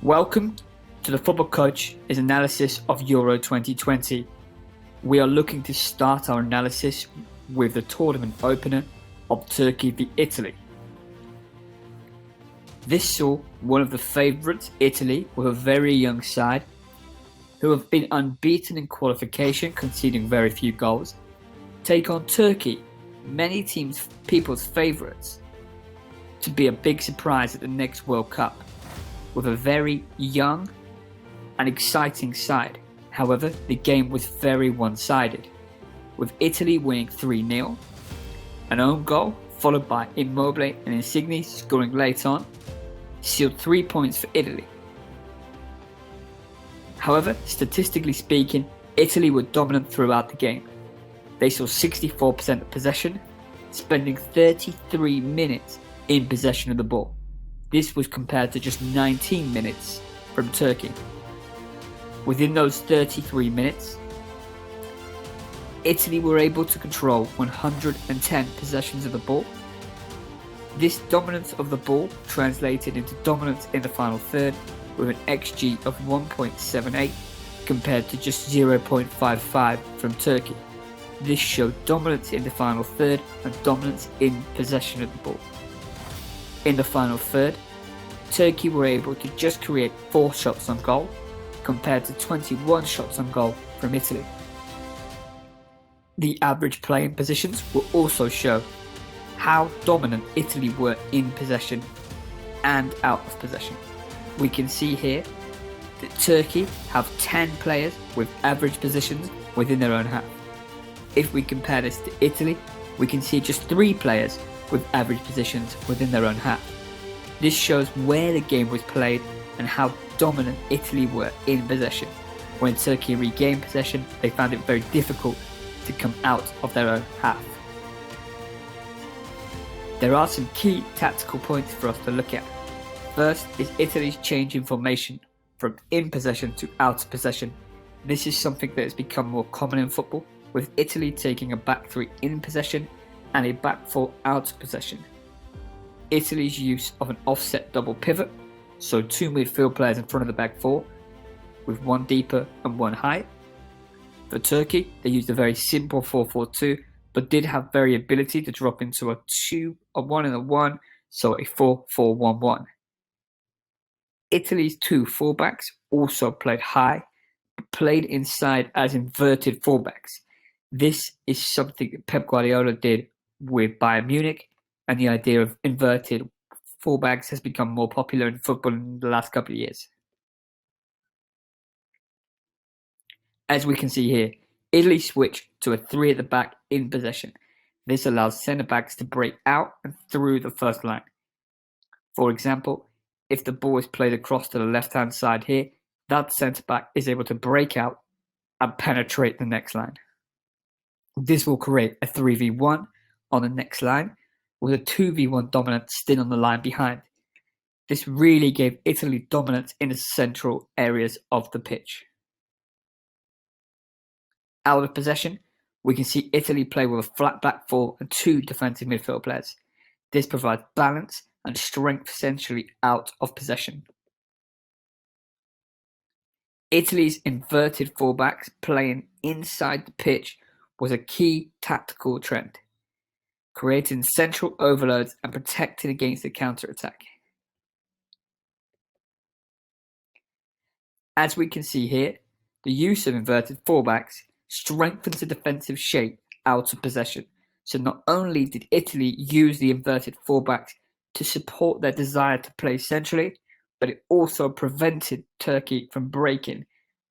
Welcome to the Football Coach's analysis of Euro 2020. We are looking to start our analysis with the tournament opener of Turkey v Italy. This saw one of the favourites, Italy, with a very young side, who have been unbeaten in qualification, conceding very few goals, take on Turkey, many people's favourites, to be a big surprise at the next World Cup, with a very young and exciting side. However, the game was very one-sided, with Italy winning 3-0, an own goal followed by Immobile and Insigne scoring late on, sealed 3 points for Italy. However, statistically speaking, Italy were dominant throughout the game. They saw 64% of possession, spending 33 minutes in possession of the ball. This was compared to just 19 minutes from Turkey. Within those 33 minutes, Italy were able to control 110 possessions of the ball. This dominance of the ball translated into dominance in the final third with an XG of 1.78 compared to just 0.55 from Turkey. This showed dominance in the final third and dominance in possession of the ball. In the final third, Turkey were able to just create 4 shots on goal compared to 21 shots on goal from Italy. The average playing positions will also show how dominant Italy were in possession and out of possession. We can see here that Turkey have 10 players with average positions within their own half. If we compare this to Italy, we can see just 3 players with average positions within their own half. This shows where the game was played and how dominant Italy were in possession. When Turkey regained possession, they found it very difficult to come out of their own half. There are some key tactical points for us to look at. First is Italy's change in formation from in possession to out of possession. This is something that has become more common in football, with Italy taking a back 3 in possession and a back 4 out of possession. Italy's use of an offset double pivot, so 2 midfield players in front of the back 4, with 1 deeper and 1 high. For Turkey, they used a very simple 4-4-2, but did have variability to drop into a 2, a 1 and a 1, so a 4-4-1-1. Italy's 2 fullbacks also played high, but played inside as inverted fullbacks. This is something that Pep Guardiola did with Bayern Munich, and the idea of inverted fullbacks has become more popular in football in the last couple of years. As we can see here, Italy switched to a 3 at the back in possession. This allows centre-backs to break out and through the first line. For example, if the ball is played across to the left-hand side here, that centre-back is able to break out and penetrate the next line. This will create a 3v1 on the next line, with a 2v1 dominance still on the line behind. This really gave Italy dominance in the central areas of the pitch. Out of possession, we can see Italy play with a flat back 4 and 2 defensive midfield players. This provides balance and strength centrally out of possession. Italy's inverted fullbacks playing inside the pitch was a key tactical trend, creating central overloads and protecting against the counter-attack. As we can see here, the use of inverted fullbacks strengthens the defensive shape out of possession. So not only did Italy use the inverted fullbacks to support their desire to play centrally, but it also prevented Turkey from breaking.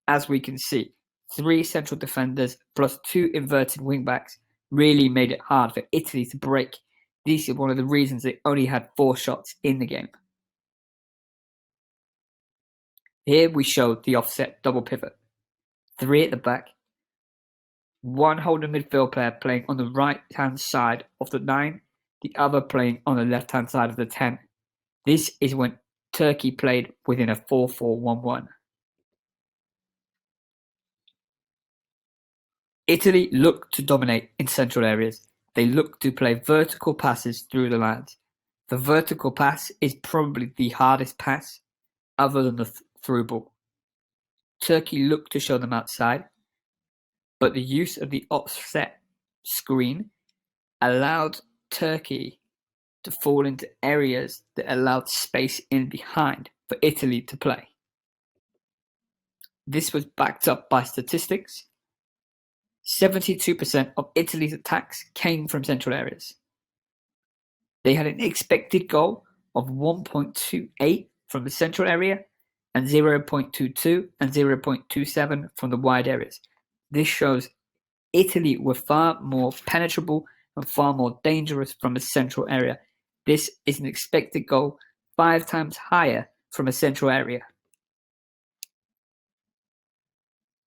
As we can see, 3 central defenders plus 2 inverted wingbacks really made it hard for Italy to break. This is one of the reasons they only had 4 shots in the game. Here we show the offset double pivot. 3 at the back, 1 holding midfield player playing on the right-hand side of the 9, the other playing on the left-hand side of the 10. This is when Turkey played within a 4-4-1-1. Italy looked to dominate in central areas. They looked to play vertical passes through the lines. The vertical pass is probably the hardest pass other than the through ball. Turkey looked to show them outside, but the use of the offset screen allowed Turkey to fall into areas that allowed space in behind for Italy to play. This was backed up by statistics. 72% of Italy's attacks came from central areas. They had an expected goal of 1.28 from the central area and 0.22 and 0.27 from the wide areas. This shows Italy were far more penetrable and far more dangerous from a central area. This is an expected goal 5 times higher from a central area.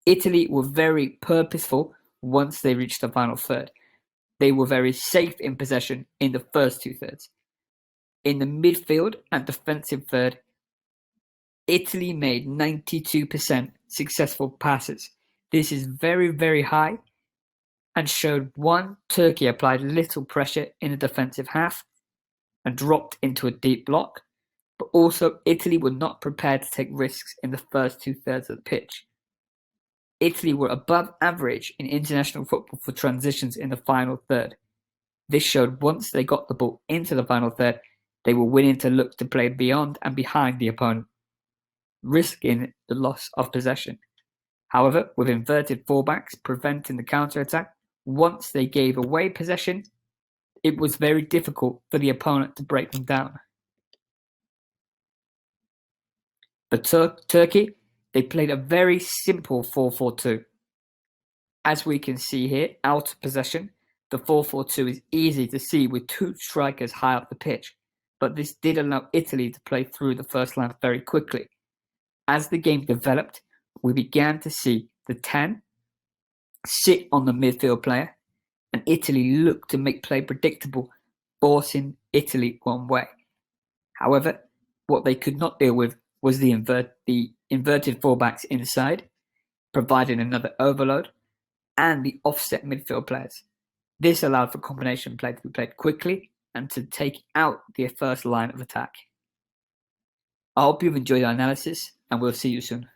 Italy were very purposeful once they reached the final third. They were very safe in possession in the first 2/3. In the midfield and defensive third, Italy made 92% successful passes. This is very, very high and showed one, Turkey applied little pressure in the defensive half and dropped into a deep block, but also Italy were not prepared to take risks in the first 2/3 of the pitch. Italy were above average in international football for transitions in the final third. This showed once they got the ball into the final third, they were willing to look to play beyond and behind the opponent, risking the loss of possession. However, with inverted fullbacks preventing the counter-attack, once they gave away possession, it was very difficult for the opponent to break them down. But Turkey, they played a very simple 4-4-2. As we can see here, out of possession, the 4-4-2 is easy to see with 2 strikers high up the pitch, but this did allow Italy to play through the first line very quickly. As the game developed, we began to see the 10 sit on the midfield player, and Italy looked to make play predictable, forcing Italy one way. However, what they could not deal with was the inverted fullbacks inside, providing another overload, and the offset midfield players. This allowed for combination play to be played quickly and to take out the first line of attack. I hope you've enjoyed our analysis, and we'll see you soon.